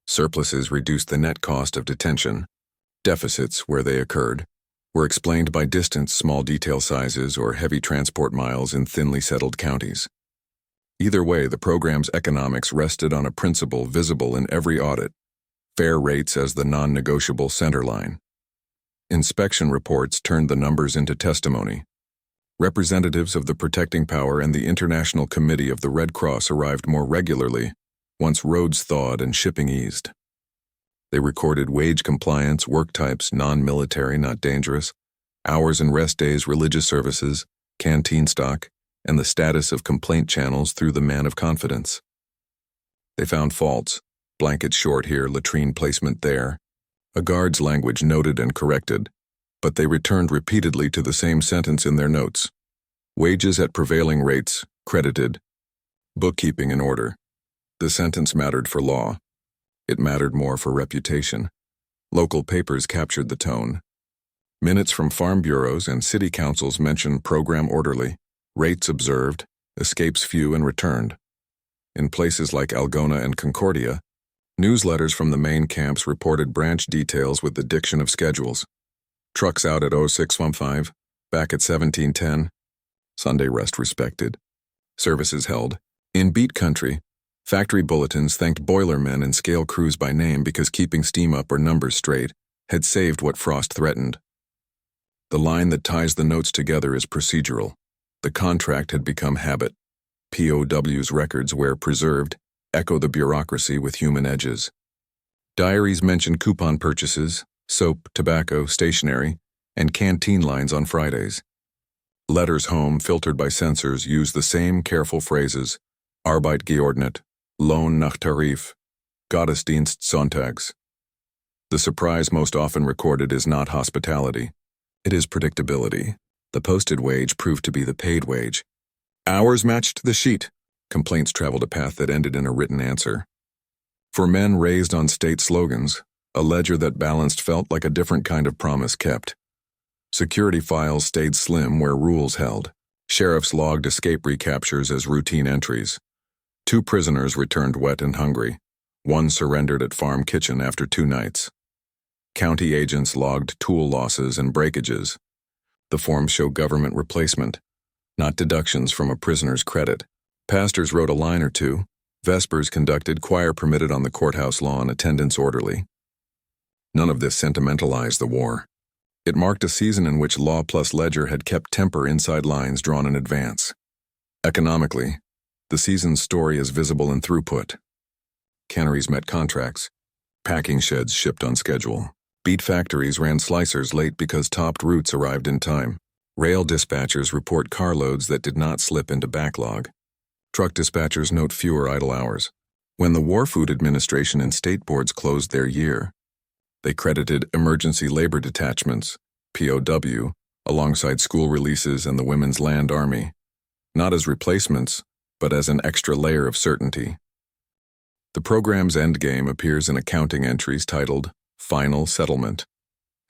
Surpluses reduced the net cost of detention. Deficits, where they occurred, were explained by distance, small detail sizes, or heavy transport miles in thinly settled counties. Either way, the program's economics rested on a principle visible in every audit: fair rates as the non-negotiable centerline. Inspection reports turned the numbers into testimony. Representatives of the Protecting Power and the International Committee of the Red Cross arrived more regularly once roads thawed and shipping eased. They recorded wage compliance, work types, non-military, not dangerous, hours and rest days, religious services, canteen stock, and the status of complaint channels through the man of confidence. They found faults: blanket short here, latrine placement there, a guard's language noted and corrected, but they returned repeatedly to the same sentence in their notes: wages at prevailing rates, credited, bookkeeping in order. The sentence mattered for law. It mattered more for reputation. Local papers captured the tone. Minutes from farm bureaus and city councils mentioned program orderly, rates observed, escapes few and returned. In places like Algona and Concordia, newsletters from the main camps reported branch details with the diction of schedules. Trucks out at 0615, back at 1710. Sunday rest respected. Services held. In beet country, factory bulletins thanked boilermen and scale crews by name because keeping steam up or numbers straight had saved what frost threatened. The line that ties the notes together is procedural. The contract had become habit. POWs records, where preserved, echo the bureaucracy with human edges. Diaries mention coupon purchases, soap, tobacco, stationery, and canteen lines on Fridays. Letters home, filtered by censors, use the same careful phrases: Arbeit geordnet, Lohn nach Tarif, Gottesdienst sonntags. The surprise most often recorded is not hospitality. It is predictability. The posted wage proved to be the paid wage. Hours matched the sheet. Complaints traveled a path that ended in a written answer. For men raised on state slogans, a ledger that balanced felt like a different kind of promise kept. Security files stayed slim where rules held. Sheriffs logged escape recaptures as routine entries. 2 prisoners returned wet and hungry. 1 surrendered at farm kitchen after 2 nights. County agents logged tool losses and breakages. The forms show government replacement, not deductions from a prisoner's credit. Pastors wrote a line or two. Vespers conducted, choir permitted on the courthouse lawn, attendance orderly. None of this sentimentalized the war. It marked a season in which law plus ledger had kept temper inside lines drawn in advance. Economically, the season's story is visible in throughput. Canneries met contracts. Packing sheds shipped on schedule. Beet factories ran slicers late because topped routes arrived in time. Rail dispatchers report carloads that did not slip into backlog. Truck dispatchers note fewer idle hours. When the War Food Administration and state boards closed their year, they credited emergency labor detachments, POW, alongside school releases and the Women's Land Army, not as replacements, but as an extra layer of certainty. The program's endgame appears in accounting entries titled Final Settlement.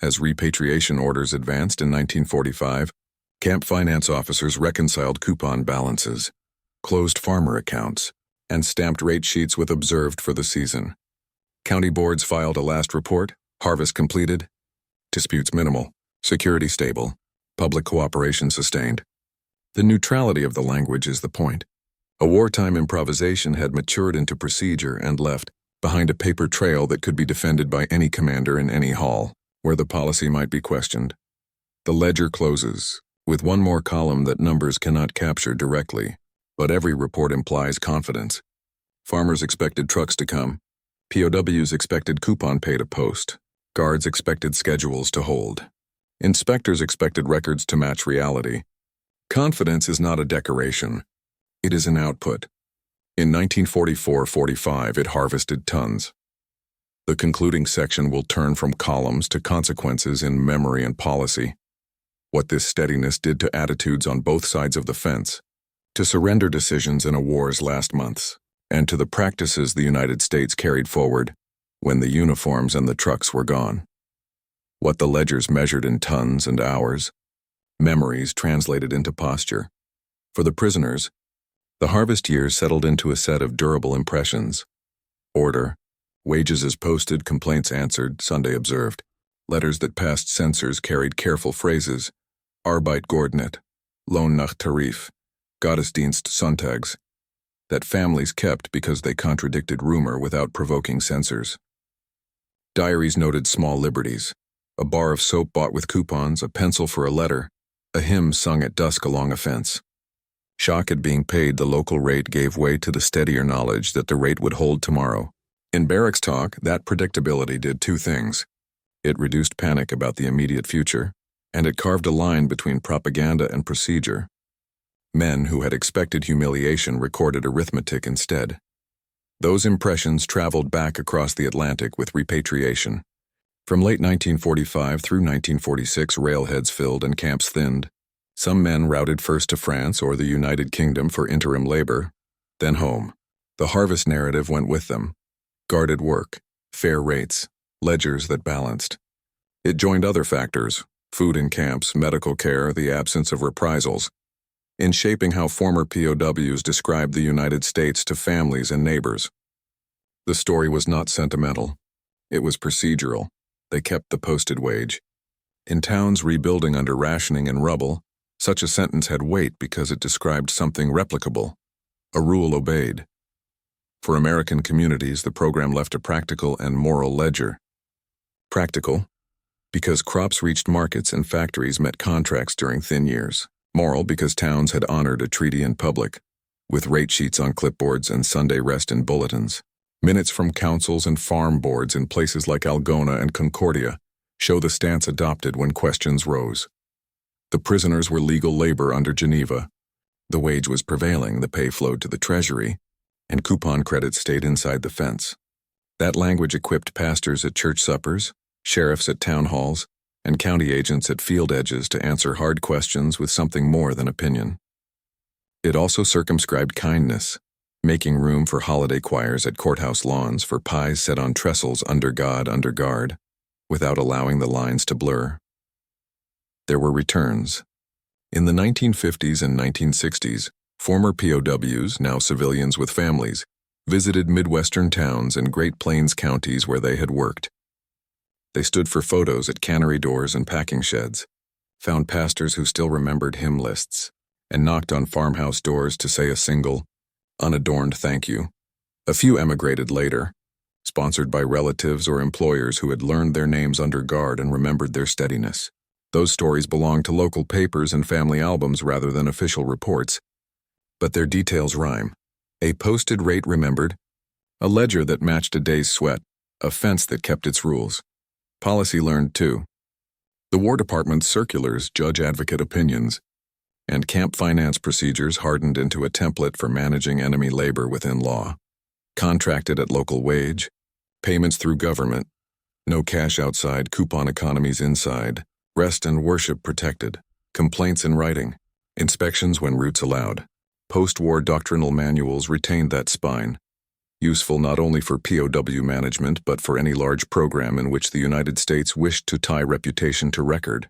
As repatriation orders advanced in 1945, camp finance officers reconciled coupon balances, closed farmer accounts, and stamped rate sheets with observed for the season. County boards filed a last report, harvest completed, disputes minimal, security stable, public cooperation sustained. The neutrality of the language is the point. A wartime improvisation had matured into procedure and left behind a paper trail that could be defended by any commander in any hall, where the policy might be questioned. The ledger closes, with one more column that numbers cannot capture directly, but every report implies confidence. Farmers expected trucks to come. POWs expected coupon pay to post. Guards expected schedules to hold. Inspectors expected records to match reality. Confidence is not a decoration. It is an output. In 1944-45, it harvested tons. The concluding section will turn from columns to consequences in memory and policy. What this steadiness did to attitudes on both sides of the fence, to surrender decisions in a war's last months, and to the practices the United States carried forward when the uniforms and the trucks were gone. What the ledgers measured in tons and hours, memories translated into posture. For the prisoners, the harvest years settled into a set of durable impressions. Order, wages as posted, complaints answered, Sunday observed. Letters that passed censors carried careful phrases: Arbeit geordnet, Lohn nach Tarif, Gottesdienst sonntags, that families kept because they contradicted rumor without provoking censors. Diaries noted small liberties: a bar of soap bought with coupons, a pencil for a letter, a hymn sung at dusk along a fence. Shock at being paid the local rate gave way to the steadier knowledge that the rate would hold tomorrow. In barracks talk, that predictability did two things. It reduced panic about the immediate future, and it carved a line between propaganda and procedure. Men who had expected humiliation recorded arithmetic instead. Those impressions traveled back across the Atlantic with repatriation. From late 1945 through 1946, railheads filled and camps thinned. Some men routed first to France or the United Kingdom for interim labor, then home. The harvest narrative went with them. Guarded work, fair rates, ledgers that balanced. It joined other factors, food in camps, medical care, the absence of reprisals, in shaping how former POWs described the United States to families and neighbors. The story was not sentimental. It was procedural. They kept the posted wage. In towns rebuilding under rationing and rubble, such a sentence had weight because it described something replicable, a rule obeyed. For American communities, the program left a practical and moral ledger. Practical, because crops reached markets and factories met contracts during thin years. Moral, because towns had honored a treaty in public, with rate sheets on clipboards and Sunday rest in bulletins. Minutes from councils and farm boards in places like Algona and Concordia show the stance adopted when questions rose. The prisoners were legal labor under Geneva. The wage was prevailing, the pay flowed to the treasury, and coupon credits stayed inside the fence. That language equipped pastors at church suppers, sheriffs at town halls, and county agents at field edges to answer hard questions with something more than opinion. It also circumscribed kindness, making room for holiday choirs at courthouse lawns, for pies set on trestles under guard, without allowing the lines to blur. There were returns. In the 1950s and 1960s, former POWs, now civilians with families, visited Midwestern towns and Great Plains counties where they had worked. They stood for photos at cannery doors and packing sheds, found pastors who still remembered hymn lists, and knocked on farmhouse doors to say a single, unadorned thank you. A few emigrated later, sponsored by relatives or employers who had learned their names under guard and remembered their steadiness. Those stories belonged to local papers and family albums rather than official reports, but their details rhyme. A posted rate remembered, a ledger that matched a day's sweat, a fence that kept its rules. Policy learned too. The War Department's circulars, judge advocate opinions, and camp finance procedures hardened into a template for managing enemy labor within law. Contracted at local wage, payments through government, no cash outside, coupon economies inside, rest and worship protected, complaints in writing, inspections when routes allowed. Post-war doctrinal manuals retained that spine, useful not only for POW management but for any large program in which the United States wished to tie reputation to record.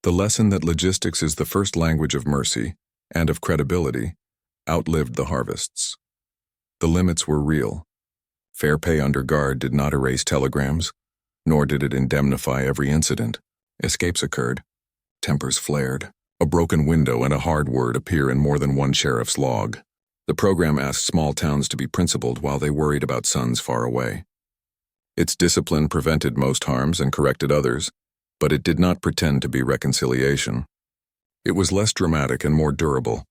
The lesson that logistics is the first language of mercy and of credibility outlived the harvests. The limits were real. Fair pay under guard did not erase telegrams, nor did it indemnify every incident. Escapes occurred. Tempers flared. A broken window and a hard word appear in more than one sheriff's log. The program asked small towns to be principled while they worried about sons far away. Its discipline prevented most harms and corrected others, but it did not pretend to be reconciliation. It was less dramatic and more durable.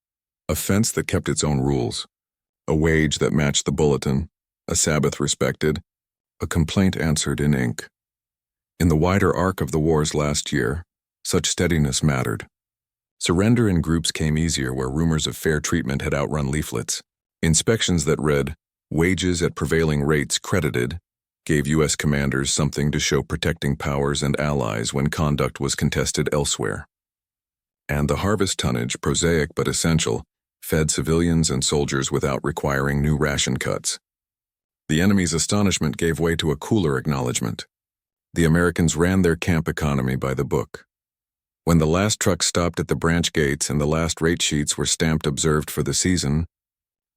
A fence that kept its own rules. A wage that matched the bulletin. A Sabbath respected. A complaint answered in ink. In the wider arc of the war's last year, such steadiness mattered. Surrender in groups came easier where rumors of fair treatment had outrun leaflets. Inspections that read, wages at prevailing rates credited, gave U.S. commanders something to show protecting powers and allies when conduct was contested elsewhere. And the harvest tonnage, prosaic but essential, fed civilians and soldiers without requiring new ration cuts. The enemy's astonishment gave way to a cooler acknowledgement. The Americans ran their camp economy by the book. When the last truck stopped at the branch gates and the last rate sheets were stamped observed for the season,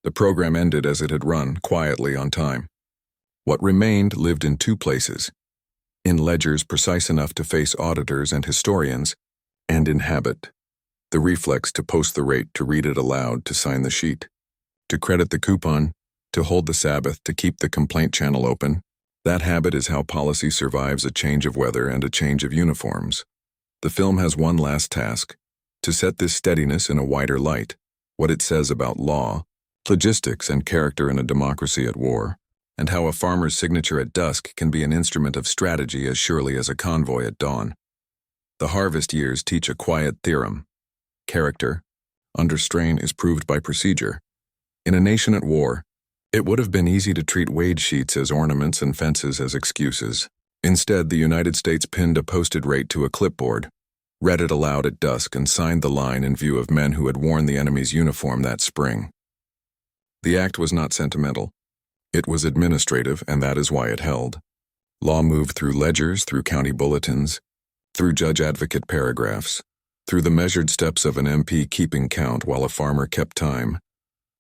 the program ended as it had run, quietly on time. What remained lived in two places, in ledgers precise enough to face auditors and historians, and in habit, the reflex to post the rate, to read it aloud, to sign the sheet, to credit the coupon, to hold the Sabbath, to keep the complaint channel open. That habit is how policy survives a change of weather and a change of uniforms. The film has one last task, to set this steadiness in a wider light, what it says about law, logistics, and character in a democracy at war. and how a farmer's signature at dusk can be an instrument of strategy as surely as a convoy at dawn. The harvest years teach a quiet theorem. Character, under strain, is proved by procedure. In a nation at war, it would have been easy to treat wage sheets as ornaments and fences as excuses. Instead, the United States pinned a posted rate to a clipboard, read it aloud at dusk, and signed the line in view of men who had worn the enemy's uniform that spring. The act was not sentimental. It was administrative, and that is why it held. Law moved through ledgers, through county bulletins, through judge-advocate paragraphs, through the measured steps of an MP keeping count while a farmer kept time,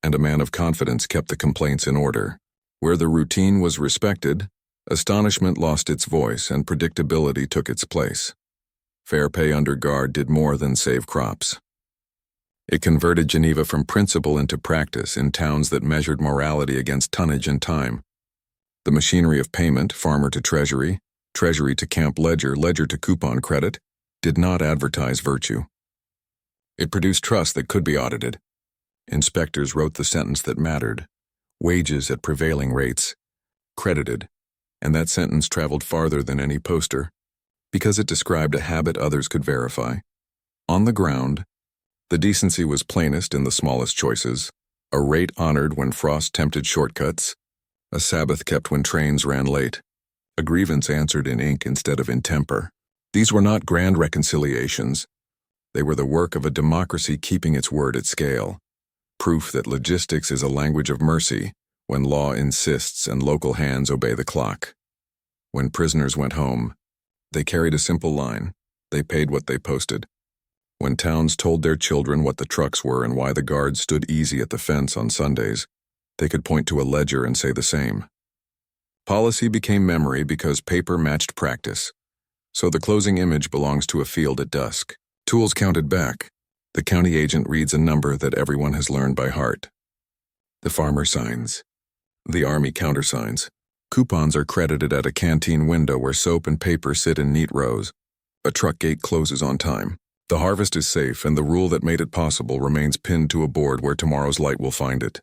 and a man of confidence kept the complaints in order. Where the routine was respected, astonishment lost its voice and predictability took its place. Fair pay under guard did more than save crops. It converted Geneva from principle into practice in towns that measured morality against tonnage and time. The machinery of payment, farmer to treasury, treasury to camp ledger, ledger to coupon credit, did not advertise virtue. It produced trust that could be audited. Inspectors wrote the sentence that mattered, wages at prevailing rates, credited, and that sentence traveled farther than any poster, because it described a habit others could verify. On the ground, the decency was plainest in the smallest choices, a rate honored when frost tempted shortcuts, a Sabbath kept when trains ran late, a grievance answered in ink instead of in temper. These were not grand reconciliations. They were the work of a democracy keeping its word at scale. Proof that logistics is a language of mercy when law insists and local hands obey the clock. When prisoners went home, they carried a simple line. They paid what they posted. When towns told their children what the trucks were and why the guards stood easy at the fence on Sundays, they could point to a ledger and say the same. Policy became memory because paper matched practice. So the closing image belongs to a field at dusk. Tools counted back. The county agent reads a number that everyone has learned by heart. The farmer signs. The army countersigns. Coupons are credited at a canteen window where soap and paper sit in neat rows. A truck gate closes on time. The harvest is safe, and the rule that made it possible remains pinned to a board where tomorrow's light will find it.